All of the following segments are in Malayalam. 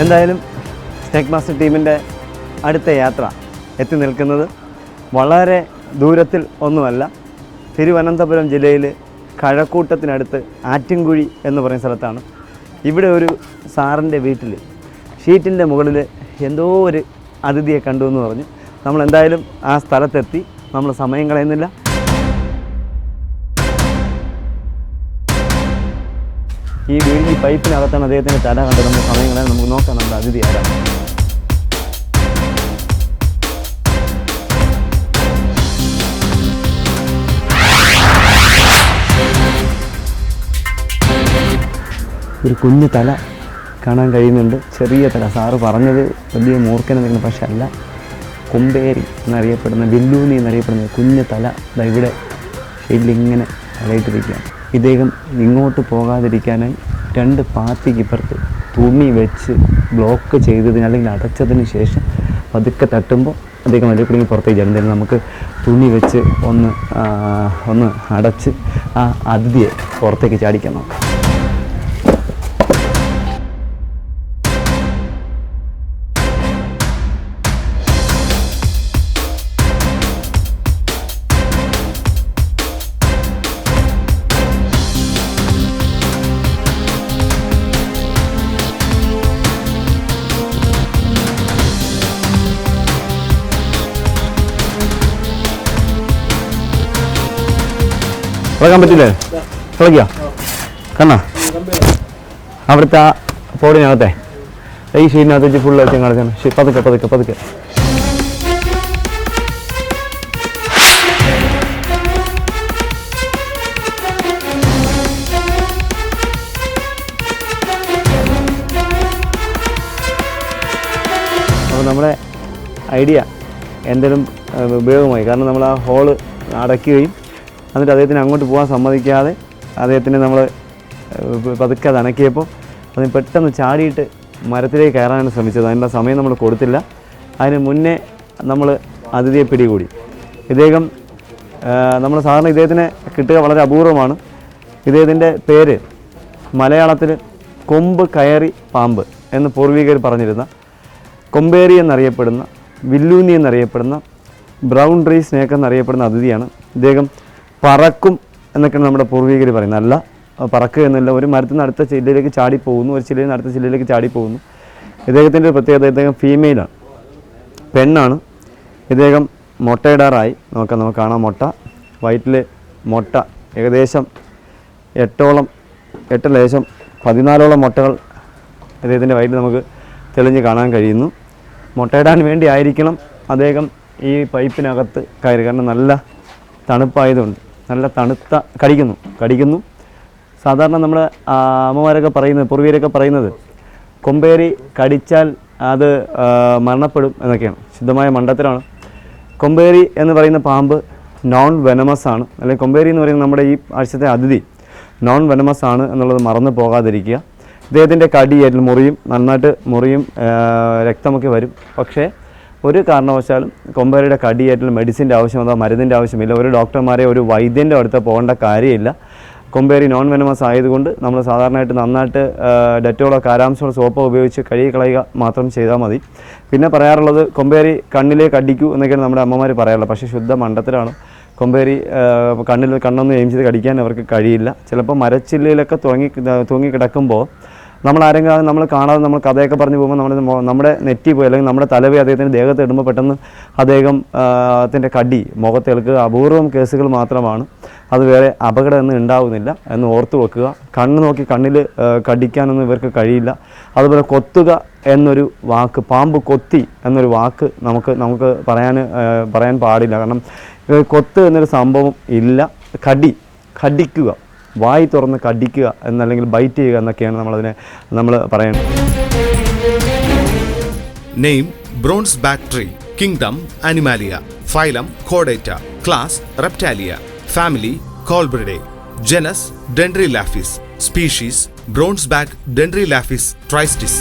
എന്തായാലും സ്നേക്ക് മാസ്റ്റർ ടീമിൻ്റെ അടുത്ത യാത്ര എത്തി നിൽക്കുന്നത് വളരെ ദൂരത്തിൽ ഒന്നുമല്ല, തിരുവനന്തപുരം ജില്ലയിൽ കഴക്കൂട്ടത്തിനടുത്ത് ആറ്റിൻകുഴി എന്ന് പറയുന്ന സ്ഥലത്താണ്. ഇവിടെ ഒരു സാറിൻ്റെ വീട്ടിൽ ഷീറ്റിൻ്റെ മുകളിൽ എന്തോ ഒരു അതിഥിയെ കണ്ടു എന്ന് പറഞ്ഞു. നമ്മൾ എന്തായാലും ആ സ്ഥലത്തെത്തി. നമ്മൾ സമയം കളയുന്നില്ല. ഈ പൈപ്പിനകത്താണ് അദ്ദേഹത്തിൻ്റെ തല കണ്ടത്. നമ്മൾ സമയം കളയാൻ നമുക്ക് നോക്കാം നമ്മുടെ അതിഥി ആരാണ്. ഒരു കുഞ്ഞു തല കാണാൻ കഴിയുന്നുണ്ട്, ചെറിയ തല. സാറ് പറഞ്ഞത് വലിയ മൂർഖനെന്നിരിക്കുന്നു, പക്ഷെ അല്ല. കൊമ്പേരി എന്നറിയപ്പെടുന്ന, വില്ലൂനി എന്നറിയപ്പെടുന്ന കുഞ്ഞു തല ഇവിടെ ഷെയ്ഡിലിങ്ങനെ അലയിട്ടിരിക്കുകയാണ്. ഇദ്ദേഹം ഇങ്ങോട്ട് പോകാതിരിക്കാനായി 2 പാത്തിക്കിപ്പുറത്ത് തുണി വെച്ച് ബ്ലോക്ക് ചെയ്തതിന് അല്ലെങ്കിൽ അടച്ചതിന് ശേഷം പതുക്കെ തട്ടുമ്പോൾ അദ്ദേഹം അതിൽ കൂടി പുറത്തേക്ക് ചാടും. എന്തായാലും നമുക്ക് തുണി വെച്ച് ഒന്ന് അടച്ച് ആ അതിഥിയെ പുറത്തേക്ക് ചാടിക്കാൻ നോക്കാം. കളക്കാൻ പറ്റില്ലേ? കളിക്കാം കണ്ണാ. അവിടുത്തെ ആ പോടിനകത്തെ ഈ ഷീറ്റിനകത്ത് വെച്ച് ഫുള്ള് വെച്ച് കളിക്കണം. പതുക്കെ പതുക്കെ പതുക്കെ. അപ്പോൾ നമ്മുടെ ഐഡിയ എന്തെങ്കിലും ഉപയോഗമായി. കാരണം നമ്മൾ ആ ഹോള് അടയ്ക്കുകയും എന്നിട്ട് അദ്ദേഹത്തിന് അങ്ങോട്ട് പോകാൻ സമ്മതിക്കാതെ അദ്ദേഹത്തിന് നമ്മൾ പതുക്കെ അത് അനക്കിയപ്പോൾ അതിന് പെട്ടെന്ന് ചാടിയിട്ട് മരത്തിലേക്ക് കയറാനാണ് ശ്രമിച്ചത്. അതിനുള്ള സമയം നമ്മൾ കൊടുത്തില്ല. അതിന് മുന്നേ നമ്മൾ അതിഥിയെ പിടികൂടി. ഇദ്ദേഹം നമ്മൾ സാധാരണ ഇദ്ദേഹത്തിനെ കിട്ടുക വളരെ അപൂർവമാണ്. ഇദ്ദേഹത്തിൻ്റെ പേര് മലയാളത്തിൽ കൊമ്പ് കയറി പാമ്പ് എന്ന് പൂർവികർ പറഞ്ഞിരുന്ന, കൊമ്പേരി എന്നറിയപ്പെടുന്ന, വില്ലൂനി എന്നറിയപ്പെടുന്ന, ബ്രൗൺ ട്രീ സ്നേക്ക് എന്നറിയപ്പെടുന്ന അതിഥിയാണ്. ഇദ്ദേഹം പറക്കും എന്നൊക്കെയാണ് നമ്മുടെ പൂർവികർ പറയുന്നത്. അല്ല, പറക്കുക എന്നല്ല, ഒരു മരത്തിൽ നിന്ന് അടുത്ത ചില്ലയിലേക്ക് ചാടിപ്പോകുന്നു, ഒരു ചില്ലയിൽ നിന്ന് അടുത്ത ചില്ലയിലേക്ക് ചാടിപ്പോകുന്നു. ഇദ്ദേഹത്തിൻ്റെ ഒരു പ്രത്യേകത, ഇദ്ദേഹം ഫീമെയിലാണ്, പെണ്ണാണ്. ഇദ്ദേഹം മുട്ടയിടാറായി. നമുക്ക് കാണാം മുട്ട. വയറ്റിൽ മുട്ട ഏകദേശം 14 മുട്ടകൾ ഇദ്ദേഹത്തിൻ്റെ വയറ്റിൽ നമുക്ക് തെളിഞ്ഞ് കാണാൻ കഴിയുന്നു. മുട്ടയിടാൻ വേണ്ടി ആയിരിക്കണം അദ്ദേഹം ഈ പൈപ്പിനകത്ത് കയറി. കാരണം നല്ല തണുപ്പായതുകൊണ്ട് നല്ല തണുത്ത കടിക്കുന്നു. സാധാരണ നമ്മുടെ അമ്മമാരൊക്കെ പറയുന്നത്, പൂർവീകരൊക്കെ പറയുന്നത് കൊമ്പേരി കടിച്ചാൽ അത് മരണപ്പെടും എന്നൊക്കെയാണ്. ശുദ്ധമായ മണ്ടത്തരമാണ്. കൊമ്പേരി എന്ന് പറയുന്ന പാമ്പ് നോൺ വെനമസ് ആണ്. അല്ലെങ്കിൽ കൊമ്പേരി എന്ന് പറയുന്നത് നമ്മുടെ ഈ ആഴ്ചത്തെ അതിഥി നോൺ വെനമസ് ആണ് എന്നുള്ളത് മറന്നു പോകാതിരിക്കുക. ഇദ്ദേഹത്തിൻ്റെ കടിയേറ്റൽ നന്നായിട്ട് മുറിയും, രക്തമൊക്കെ വരും. പക്ഷേ ഒരു കാരണവശാലും കൊമ്പേരിയുടെ കടിയേറ്റൽ മെഡിസിൻ്റെ ആവശ്യമോ മരുന്നിൻ്റെ ആവശ്യമില്ല. ഒരു ഡോക്ടർമാരെ, ഒരു വൈദ്യൻ്റെ അടുത്ത് പോകേണ്ട കാര്യമില്ല. കൊമ്പേരി നോൺ വെനമസ് ആയതുകൊണ്ട് നമ്മൾ സാധാരണയായിട്ട് നന്നായിട്ട് ഡെറ്റോളോ കാരാംശമോ സോപ്പോ ഉപയോഗിച്ച് കഴുകിക്കളയുക മാത്രം ചെയ്താൽ മതി. പിന്നെ പറയാറുള്ളത് കൊമ്പേരി കണ്ണിലേക്ക് അടിക്കൂ എന്നൊക്കെയാണ് നമ്മുടെ അമ്മമാർ പറയാറുള്ളത്. പക്ഷേ ശുദ്ധ മണ്ടത്തരമാണ്. കൊമ്പേരി കണ്ണൊന്നും എയിം ചെയ്ത് കടിക്കാൻ അവർക്ക് കഴിയില്ല. ചിലപ്പോൾ മരച്ചില്ലയിലൊക്കെ തൂങ്ങി കിടക്കുമ്പോൾ നമ്മൾ കാണാതെ നമ്മൾ കഥയൊക്കെ പറഞ്ഞു പോകുമ്പോൾ നമ്മുടെ നെറ്റി പോയി അല്ലെങ്കിൽ നമ്മുടെ തലവേ അദ്ദേഹത്തിൻ്റെ ദേഹത്ത് ഇടുമ്പോൾ പെട്ടെന്ന് അദ്ദേഹത്തിൻ്റെ കടി മുഖത്തേൽക്കുക അപൂർവം കേസുകൾ മാത്രമാണ്. അത് വേറെ അപകടമൊന്നും ഉണ്ടാവുന്നില്ല എന്ന് ഓർത്തു വെക്കുക. കണ്ണ് നോക്കി കണ്ണിൽ കടിക്കാനൊന്നും ഇവർക്ക് കഴിയില്ല. അതുപോലെ കൊത്തുക എന്നൊരു വാക്ക്, പാമ്പ് കൊത്തി എന്നൊരു വാക്ക് നമുക്ക് പറയാൻ പാടില്ല. കാരണം കൊത്ത് എന്നൊരു സംഭവം ഇല്ല. കടിക്കുക, വായി തുറന്ന് കടിക്കുക എന്നല്ലെങ്കിൽ ബൈറ്റ് ചെയ്യുക എന്നൊക്കെയാണ് നമ്മൾ പറയുന്നത്. Name bronze back tree, kingdom Animalia, phylum കോഡേറ്റ, class Reptilia, family Colubridae, genus Dendrelaphis, species bronze back Dendrelaphis tristis.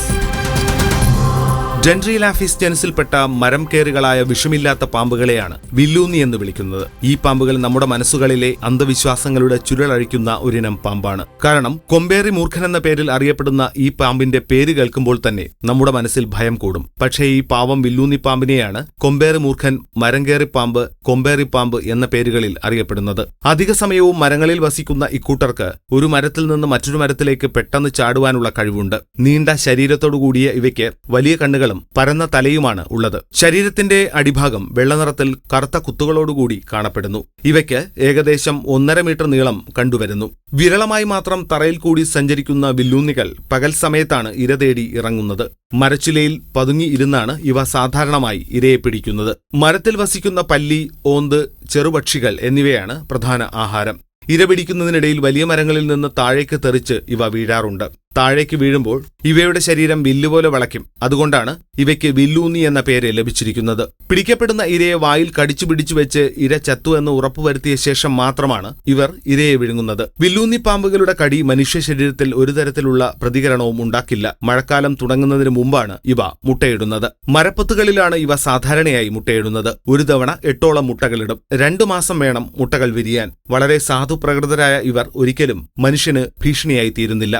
Dendrelaphis ജനുസിൽപ്പെട്ട മരം കേറികളായ വിഷമില്ലാത്ത പാമ്പുകളെയാണ് വില്ലൂന്നി എന്ന് വിളിക്കുന്നത്. ഈ പാമ്പുകൾ നമ്മുടെ മനസ്സുകളിലെ അന്ധവിശ്വാസങ്ങളുടെ ചുരുളഴിക്കുന്ന ഒരിനം പാമ്പാണ്. കാരണം കൊമ്പേറി മൂർഖൻ എന്ന പേരിൽ അറിയപ്പെടുന്ന ഈ പാമ്പിന്റെ പേര് കേൾക്കുമ്പോൾ തന്നെ നമ്മുടെ മനസ്സിൽ ഭയം കൂടും. പക്ഷേ ഈ പാവം വില്ലൂന്നി പാമ്പിനെയാണ് കൊമ്പേറി മൂർഖൻ, മരംകേറി പാമ്പ്, കൊമ്പേറി പാമ്പ് എന്ന പേരുകളിൽ അറിയപ്പെടുന്നത്. അധിക സമയവും മരങ്ങളിൽ വസിക്കുന്ന ഇക്കൂട്ടർക്ക് ഒരു മരത്തിൽ നിന്ന് മറ്റൊരു മരത്തിലേക്ക് പെട്ടെന്ന് ചാടുവാനുള്ള കഴിവുണ്ട്. നീണ്ട ശരീരത്തോടുകൂടിയ ഇവയ്ക്ക് വലിയ കണ്ണുകൾ പരന്ന തലയുമാണ് ഉള്ളത്. ശരീരത്തിന്റെ അടിഭാഗം വെള്ളനിറത്തിൽ കറുത്ത കുത്തുകളോടുകൂടി കാണപ്പെടുന്നു. ഇവയ്ക്ക് ഏകദേശം 1.5 മീറ്റർ നീളം കണ്ടുവരുന്നു. വിരളമായി മാത്രം തറയിൽ കൂടി സഞ്ചരിക്കുന്ന വില്ലൂന്നികൾ പകൽ സമയത്താണ് ഇര തേടി ഇറങ്ങുന്നത്. മരച്ചിലയിൽ പതുങ്ങി ഇരുന്നാണ് ഇവ സാധാരണമായി ഇരയെ പിടിക്കുന്നത്. മരത്തിൽ വസിക്കുന്ന പല്ലി, ഓന്ത്, ചെറുപക്ഷികൾ എന്നിവയാണ് പ്രധാന ആഹാരം. ഇര പിടിക്കുന്നതിനിടയിൽ വലിയ മരങ്ങളിൽ നിന്ന് താഴേക്ക് തെറിച്ച് ഇവ വീഴാറുണ്ട്. താഴേക്ക് വീഴുമ്പോൾ ഇവയുടെ ശരീരം വില്ലുപോലെ വളയ്ക്കും. അതുകൊണ്ടാണ് ഇവയ്ക്ക് വില്ലൂന്നി എന്ന പേര് ലഭിച്ചിരിക്കുന്നത്. പിടിക്കപ്പെടുന്ന ഇരയെ വായിൽ കടിച്ചു പിടിച്ചു വെച്ച് ഇര ചത്തു എന്ന് ഉറപ്പുവരുത്തിയ ശേഷം മാത്രമാണ് ഇവർ ഇരയെ വിഴുങ്ങുന്നത്. വില്ലൂന്നി പാമ്പുകളുടെ കടി മനുഷ്യ ശരീരത്തിൽ ഒരു തരത്തിലുള്ള പ്രതികരണവും ഉണ്ടാക്കില്ല. മഴക്കാലം തുടങ്ങുന്നതിന് മുമ്പാണ് ഇവ മുട്ടയിടുന്നത്. മരപ്പൊത്തുകളിലാണ് ഇവ സാധാരണയായി മുട്ടയിടുന്നത്. ഒരു തവണ 8ഓളം മുട്ടകളിടും. 2 മാസം വേണം മുട്ടകൾ വിരിയാൻ. വളരെ സാധുപ്രകൃതരായ ഇവർ ഒരിക്കലും മനുഷ്യന് ഭീഷണിയായി തീരുന്നില്ല.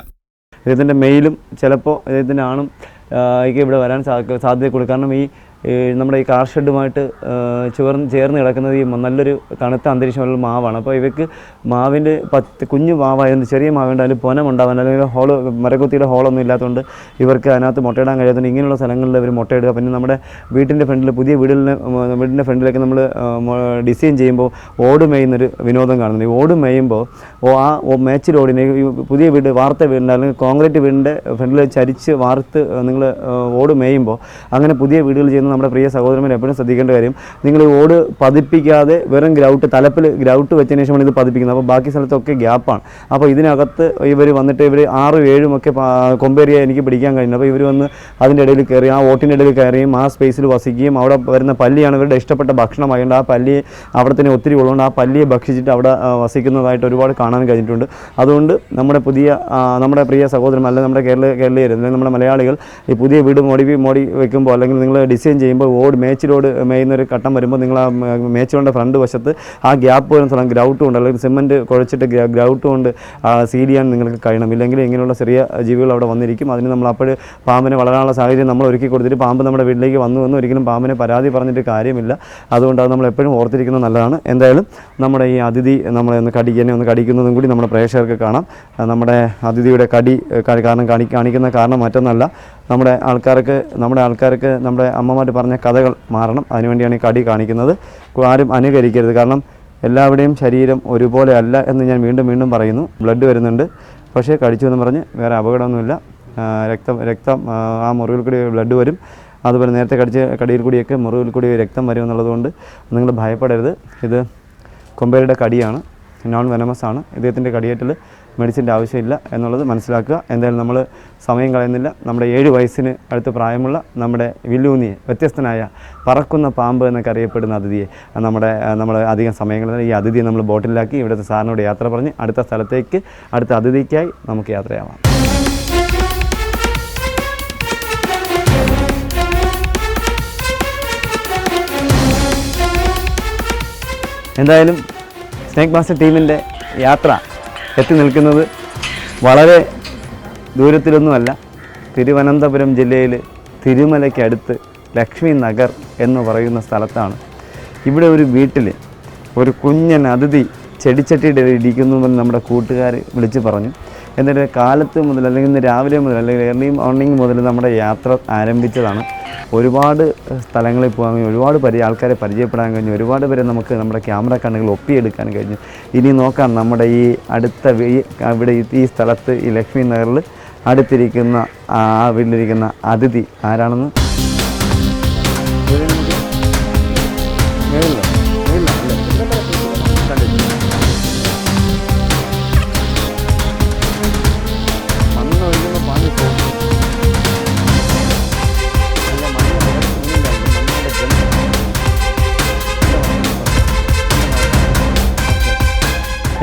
ഇതിൻ്റെ മെയിലും ചിലപ്പോൾ ഇതിൻ്റെ ആണും ഇവിടെ വരാൻ സാധ്യത കൊടുക്കും. കാരണം നമ്മുടെ ഈ കാർ ഷെഡുമായിട്ട് ചേർന്ന് കിടക്കുന്നത് ഈ നല്ലൊരു തണുത്ത അന്തരീക്ഷമുള്ള മാവാണ്. അപ്പോൾ ഇവയ്ക്ക് മാവിൻ്റെ കുഞ്ഞു മാവായതുകൊണ്ട്, ചെറിയ മാവുണ്ട്, അതിൽ പൊനമുണ്ടാവാൻ അല്ലെങ്കിൽ മരക്കുത്തിയുടെ ഹോളൊന്നും ഇല്ലാത്തതുകൊണ്ട് ഇവർക്ക് അതിനകത്ത് മുട്ടയിടാൻ കഴിയാത്തതുകൊണ്ട് ഇങ്ങനെയുള്ള സ്ഥലങ്ങളിൽ ഇവർ മുട്ടയിടുക. പിന്നെ നമ്മുടെ വീട്ടിൻ്റെ ഫ്രണ്ടിൽ, പുതിയ വീടിൻ്റെ ഫ്രണ്ടിലേക്ക് നമ്മൾ ഡിസൈൻ ചെയ്യുമ്പോൾ ഓട് മേയുന്നൊരു വിനോദം കാണുന്നുണ്ട്. ഈ ഓട് മേയുമ്പോൾ ആ മേച്ചിൽ ഓടിനെ പുതിയ വീട്, വാർത്ത വീടിൻ്റെ അല്ലെങ്കിൽ കോൺക്രീറ്റ് വീടിൻ്റെ ഫ്രണ്ടിൽ ചരിച്ച് വാർത്ത് നിങ്ങൾ ഓട് മേയുമ്പോൾ, അങ്ങനെ പുതിയ വീടുകൾ ചെയ്യുന്ന നമ്മുടെ പ്രിയ സഹോദരന്മാർ എപ്പോഴും ശ്രദ്ധിക്കേണ്ട കാര്യം, നിങ്ങൾ ഓട് പതിപ്പിക്കാതെ വെറും തലപ്പിൽ ഗ്രൗട്ട് വെച്ചതിന് ശേഷമാണ് ഇത് പതിപ്പിക്കുന്നത്. അപ്പോൾ ബാക്കി സ്ഥലത്തൊക്കെ ഗ്യാപ്പാണ്. അപ്പോൾ ഇതിനകത്ത് ഇവർ വന്നിട്ട് ഇവർ 6, 7 ഒക്കെ കൊമ്പേറിയ എനിക്ക് പിടിക്കാൻ കഴിയുന്നത്. അപ്പോൾ ഇവർ വന്ന് അതിൻ്റെ ഇടയിൽ കയറി, ആ ഓട്ടിൻ്റെ ഇടയിൽ കയറിയും ആ സ്പേസിൽ വസിക്കുകയും അവിടെ വരുന്ന പല്ലിയാണ് ഇവരുടെ ഇഷ്ടപ്പെട്ട ഭക്ഷണമായതുകൊണ്ട് ആ പല്ലിയെ അവിടെ തന്നെ ഒത്തിരി ഉള്ളതുകൊണ്ട് ആ പല്ലിയെ ഭക്ഷിച്ചിട്ട് അവിടെ വസിക്കുന്നതായിട്ട് ഒരുപാട് കാണാൻ കഴിഞ്ഞിട്ടുണ്ട്. അതുകൊണ്ട് നമ്മുടെ പ്രിയ സഹോദരന്മാർ, അല്ലെങ്കിൽ നമ്മുടെ കേരളീയർ, അല്ലെങ്കിൽ നമ്മുടെ മലയാളികൾ ഈ പുതിയ വീട് മോടി വെക്കുമ്പോൾ, അല്ലെങ്കിൽ നിങ്ങൾ ഡിസൈൻ ചെയ്യുമ്പോൾ മേച്ചിലോട് മേയുന്നൊരു ഘട്ടം വരുമ്പോൾ നിങ്ങൾ ആ മേച്ചിലോടെ ഫ്രണ്ട് വശത്ത് ആ ഗ്യാപ്പ് വരുന്ന സ്ഥലം ഗ്രൗട്ട് കൊണ്ട്, അല്ലെങ്കിൽ സിമെൻറ്റ് കുഴച്ചിട്ട് ഗ്രൗട്ട് കൊണ്ട് സീൽ ചെയ്യാൻ നിങ്ങൾക്ക് കഴിയണം. ഇല്ലെങ്കിൽ ഇങ്ങനെയുള്ള ചെറിയ ജീവികൾ അവിടെ വന്നിരിക്കും. അതിന് നമ്മൾ അപ്പോൾ പാമ്പിനെ വളരാനുള്ള സാഹചര്യം നമ്മൾ ഒരുക്കി കൊടുത്തിട്ട് പാമ്പ് നമ്മുടെ വീട്ടിലേക്ക് വന്നു ഒരിക്കലും പാമ്പിനെ പരാതി പറഞ്ഞിട്ട് കാര്യമില്ല. അതുകൊണ്ട് അത് നമ്മൾ എപ്പോഴും ഓർത്തിരിക്കുന്നത് നല്ലതാണ്. എന്തായാലും നമ്മുടെ ഈ അതിഥി നമ്മളെ ഒന്ന് കടിക്കുന്നതും കൂടി നമ്മുടെ പ്രേക്ഷകർക്ക് കാണാം. നമ്മുടെ അതിഥിയുടെ കാണിക്കുന്ന കാരണം മറ്റൊന്നല്ല, നമ്മുടെ ആൾക്കാർക്ക് നമ്മുടെ അമ്മമാർ പറഞ്ഞ കഥകൾ മാറണം. അതിനുവേണ്ടിയാണ് ഈ കടി കാണിക്കുന്നത്. ആരും അനുകരിക്കരുത്. കാരണം എല്ലാവരുടെയും ശരീരം ഒരുപോലെ അല്ല എന്ന് ഞാൻ വീണ്ടും പറയുന്നു. ബ്ലഡ് വരുന്നുണ്ട്, പക്ഷേ കടിച്ചു എന്ന് പറഞ്ഞ് വേറെ അപകടമൊന്നുമില്ല. രക്തം ആ മുറിവിൽ കൂടി ബ്ലഡ് വരും. അതുപോലെ നേരത്തെ കടിയിൽ കൂടിയൊക്കെ മുറിവിൽ കൂടി രക്തം വരും എന്നുള്ളതുകൊണ്ട് നിങ്ങൾ ഭയപ്പെടരുത്. ഇത് കൊമ്പേറിയുടെ കടിയാണ്, നോൺ വെനമസ് ആണ്. ഇദ്ദേഹത്തിൻ്റെ കടിയേറ്റിൽ മെഡിസിൻ്റെ ആവശ്യമില്ല എന്നുള്ളത് മനസ്സിലാക്കുക. എന്തായാലും നമ്മൾ സമയം കളയുന്നില്ല. നമ്മുടെ 7 വയസ്സിന് അടുത്ത് പ്രായമുള്ള നമ്മുടെ വില്ലൂന്നിയെ, വ്യത്യസ്തനായ പറക്കുന്ന പാമ്പ് എന്നൊക്കെ അറിയപ്പെടുന്ന അതിഥിയെ നമ്മൾ അധികം സമയങ്ങളിൽ ഈ അതിഥിയെ നമ്മൾ ബോട്ടിലാക്കി ഇവിടുത്തെ സാറിനോട് യാത്ര പറഞ്ഞ് അടുത്ത സ്ഥലത്തേക്ക്, അടുത്ത അതിഥിക്കായി നമുക്ക് യാത്രയാവാം. എന്തായാലും സ്നേക്ക് മാസ്റ്റർ ടീമിൻ്റെ യാത്ര എത്തി നിൽക്കുന്നത് വളരെ ദൂരത്തിലൊന്നുമല്ല, തിരുവനന്തപുരം ജില്ലയിൽ തിരുമലയ്ക്കടുത്ത് ലക്ഷ്മി നഗർ എന്ന് പറയുന്ന സ്ഥലത്താണ്. ഇവിടെ ഒരു വീട്ടിൽ ഒരു കുഞ്ഞൻ അതിഥി ചെടിച്ചട്ടിയുടെ ഇരിക്കുന്നുവെന്ന് നമ്മുടെ കൂട്ടുകാർ വിളിച്ച് പറഞ്ഞു. എന്നിട്ട് കാലത്ത് മുതൽ, അല്ലെങ്കിൽ ഇന്ന് രാവിലെ മുതൽ, അല്ലെങ്കിൽ ഏർലി മോർണിംഗ് മുതൽ നമ്മുടെ യാത്ര ആരംഭിച്ചതാണ്. ഒരുപാട് സ്ഥലങ്ങളിൽ പോകാൻ കഴിഞ്ഞു, ഒരുപാട് ആൾക്കാരെ പരിചയപ്പെടാൻ കഴിഞ്ഞു, ഒരുപാട് പേരെ നമുക്ക് നമ്മുടെ ക്യാമറ കണ്ണുകൾ ഒപ്പിയെടുക്കാൻ കഴിഞ്ഞു. ഇനി നോക്കാം നമ്മുടെ ഈ അടുത്ത ഇവിടെ ഈ സ്ഥലത്ത്, ഈ ലക്ഷ്മി നഗറിൽ അടുത്തിരിക്കുന്ന ആ വീട്ടിലിരിക്കുന്ന അതിഥി ആരാണെന്ന്.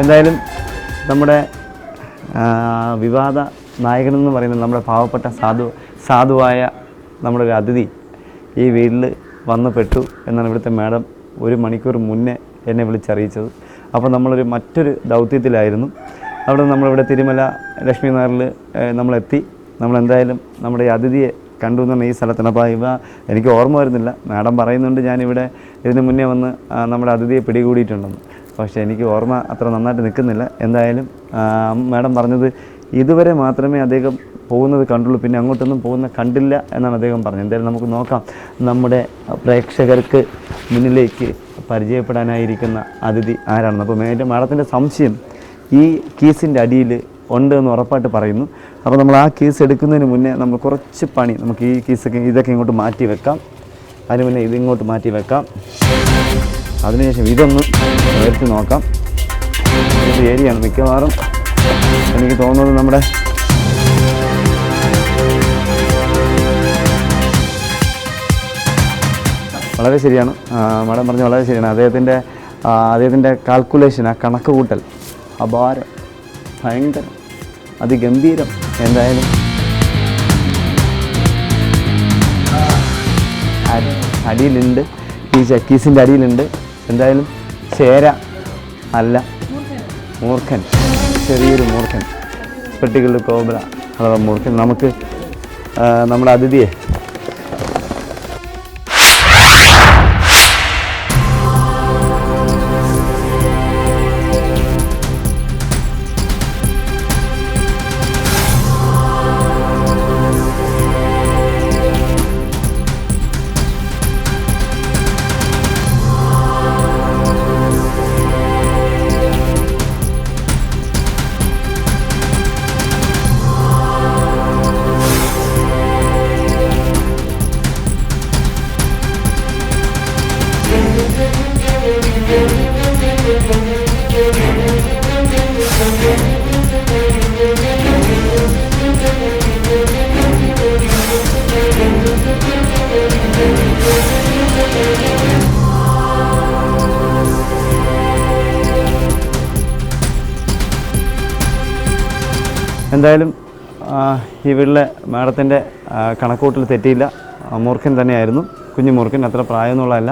എന്തായാലും നമ്മുടെ വിവാദ നായകനെന്ന് പറയുന്നത് നമ്മുടെ പാവപ്പെട്ട സാധുവായ നമ്മുടെ ഒരു അതിഥി ഈ വീട്ടിൽ വന്ന് പെട്ടു എന്നാണ് ഇവിടുത്തെ മാഡം 1 മണിക്കൂർ മുന്നേ എന്നെ വിളിച്ചറിയിച്ചത്. അപ്പോൾ നമ്മളൊരു മറ്റൊരു ദൗത്യത്തിലായിരുന്നു. അവിടെ നമ്മളിവിടെ തിരുമല ലക്ഷ്മി നഗറിൽ നമ്മളെത്തി. നമ്മളെന്തായാലും നമ്മുടെ ഈ അതിഥിയെ കണ്ടു എന്ന് പറഞ്ഞാൽ ഈ സ്ഥലത്താണ്. അപ്പോൾ എനിക്ക് ഓർമ്മ വരുന്നില്ല. മാഡം പറയുന്നുണ്ട് ഞാനിവിടെ ഇതിന് മുന്നേ വന്ന് നമ്മുടെ അതിഥിയെ പിടികൂടിയിട്ടുണ്ടെന്ന്. പക്ഷേ എനിക്ക് ഓർമ്മ അത്ര നന്നായിട്ട് നിൽക്കുന്നില്ല. എന്തായാലും മാഡം പറഞ്ഞത് ഇതുവരെ മാത്രമേ അദ്ദേഹം പോകുന്നത് കണ്ടുള്ളൂ, പിന്നെ അങ്ങോട്ടൊന്നും കണ്ടില്ല എന്നാണ് അദ്ദേഹം പറഞ്ഞത്. എന്തായാലും നമുക്ക് നോക്കാം നമ്മുടെ പ്രേക്ഷകർക്ക് മുന്നിലേക്ക് പരിചയപ്പെടാനായിരിക്കുന്ന അതിഥി ആരാണെന്ന്. അപ്പോൾ മാഡത്തിൻ്റെ സംശയം ഈ കീസിൻ്റെ അടിയിൽ ഉണ്ട് എന്ന് ഉറപ്പായിട്ട് പറയുന്നു. അപ്പോൾ നമ്മൾ ആ കേസ് എടുക്കുന്നതിന് മുന്നേ നമ്മൾ കുറച്ച് പണി നമുക്ക് ഈ ഇതൊക്കെ ഇങ്ങോട്ട് മാറ്റി വെക്കാം. അതിന് മുന്നേ ഇതിങ്ങോട്ട് മാറ്റി വെക്കാം. അതിനുശേഷം ഇതൊന്ന് നേരിട്ട് നോക്കാം. ഇത് ഏരിയയാണ് മിക്കവാറും എനിക്ക് തോന്നുന്നത് നമ്മുടെ വളരെ ശരിയാണ്, മാഡം പറഞ്ഞ വളരെ ശരിയാണ്. അദ്ദേഹത്തിൻ്റെ കാൽക്കുലേഷൻ, ആ കണക്ക് കൂട്ടൽ അപാരം, ഭയങ്കരം, അതിഗംഭീരം. എന്തായാലും അടിയിലുണ്ട്, ഈ ചക്കീസിൻ്റെ അടിയിലുണ്ട്. എന്തായാലും ചേര അല്ല, മൂർഖൻ, ചെറിയൊരു മൂർഖൻ, സ്പെട്ടിക്കുലർ കോബ്ര അഥവാ മൂർഖൻ. നമുക്ക് നമ്മുടെ അതിഥിയെ എന്തായാലും ഈ വീട്ടിലെ മാഡത്തിൻ്റെ കണക്കൂട്ടിൽ തെറ്റിയില്ല. മൂർഖൻ തന്നെയായിരുന്നു, കുഞ്ഞു മൂർഖൻ. അത്ര പ്രായമൊന്നുള്ളതല്ല.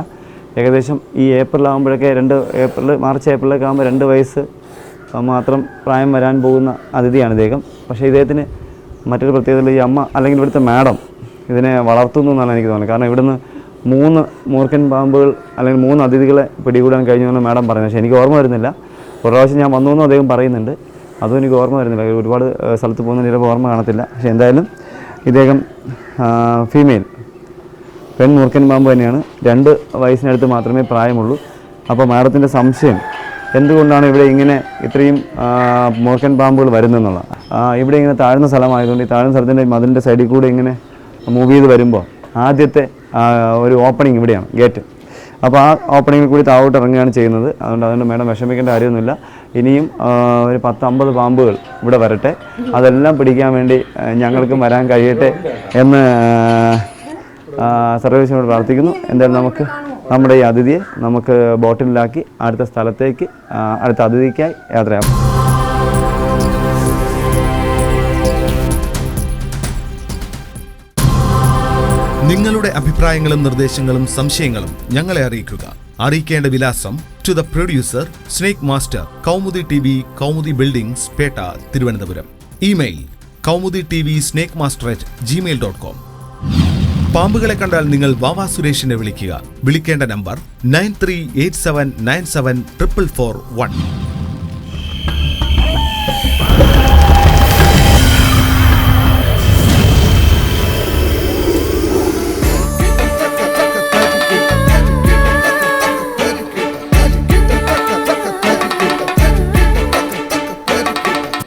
ഏകദേശം ഈ ഏപ്രിലാകുമ്പോഴൊക്കെ മാർച്ച് ഏപ്രിലൊക്കെ ആകുമ്പോൾ 2 വയസ്സ് മാത്രം പ്രായം വരാൻ പോകുന്ന അതിഥിയാണ് ഇദ്ദേഹം. പക്ഷേ ഇദ്ദേഹത്തിന് മറ്റൊരു പ്രത്യേകത, ഈ അമ്മ അല്ലെങ്കിൽ ഇവിടുത്തെ മാഡം ഇതിനെ വളർത്തുന്നു എന്നാണ് എനിക്ക് തോന്നുന്നത്. കാരണം ഇവിടുന്ന് 3 മൂർഖൻ പാമ്പുകൾ അല്ലെങ്കിൽ 3 അതിഥികളെ പിടികൂടാൻ കഴിഞ്ഞു എന്നാണ് മാഡം പറയുന്നത്. പക്ഷേ എനിക്ക് ഓർമ്മ വരുന്നില്ല. ഒരു പ്രാവശ്യം ഞാൻ വന്നു എന്നും അദ്ദേഹം പറയുന്നുണ്ട്, അതും എനിക്ക് ഓർമ്മ വരുന്നില്ല. ഒരുപാട് സ്ഥലത്ത് പോകുന്ന ചിലപ്പോൾ ഓർമ്മ കാണത്തില്ല. പക്ഷേ എന്തായാലും ഇദ്ദേഹം ഫീമെയിൽ മൂർഖൻ പാമ്പ് തന്നെയാണ്. 2 വയസ്സിനടുത്ത് മാത്രമേ പ്രായമുള്ളൂ. അപ്പോൾ മാഡത്തിൻ്റെ സംശയം എന്തുകൊണ്ടാണ് ഇവിടെ ഇങ്ങനെ ഇത്രയും മൂർഖൻ പാമ്പുകൾ വരുന്നതെന്നുള്ള, ഇവിടെ ഇങ്ങനെ താഴ്ന്ന സ്ഥലമായതുകൊണ്ട് ഈ താഴ്ന്ന സ്ഥലത്തിൻ്റെ മതിലിൻ്റെ സൈഡിൽ കൂടെ ഇങ്ങനെ മൂവ് ചെയ്ത് വരുമ്പോൾ ആദ്യത്തെ ഒരു ഓപ്പണിങ് ഇവിടെയാണ്, ഗേറ്റ്. അപ്പോൾ ആ ഓപ്പണിങ്ങിൽ കൂടി താഴോട്ട് ഇറങ്ങുകയാണ് ചെയ്യുന്നത്. അതുകൊണ്ട് മാഡം വിഷമിക്കേണ്ട കാര്യമൊന്നുമില്ല. ഇനിയും ഒരു 10-50 പാമ്പുകൾ ഇവിടെ വരട്ടെ, അതെല്ലാം പിടിക്കാൻ വേണ്ടി ഞങ്ങൾക്കും വരാൻ കഴിയട്ടെ എന്ന് സർവേശ്വരനോട് പ്രാർത്ഥിക്കുന്നു. എന്തായാലും നമുക്ക് നമ്മുടെ ഈ അതിഥിയെ നമുക്ക് ബോട്ടിലാക്കി അടുത്ത സ്ഥലത്തേക്ക് അടുത്ത അതിഥിക്കായി യാത്രയാകും. നിങ്ങളുടെ അഭിപ്രായങ്ങളും നിർദ്ദേശങ്ങളും സംശയങ്ങളും ഞങ്ങളെ അറിയിക്കുക. അറിയിക്കേണ്ട വിലാസം: to the producer, snake master, Kaumudi TV, Kaumudi buildings, Petta, Thiruvananthapuram. Email: kaumuditvsnakemaster@gmail.com. പാമ്പുകളെ കണ്ടാൽ നിങ്ങൾ വാവാ സുരേഷിനെ വിളിക്കുക. വിളിക്കേണ്ട നമ്പർ 9387974441.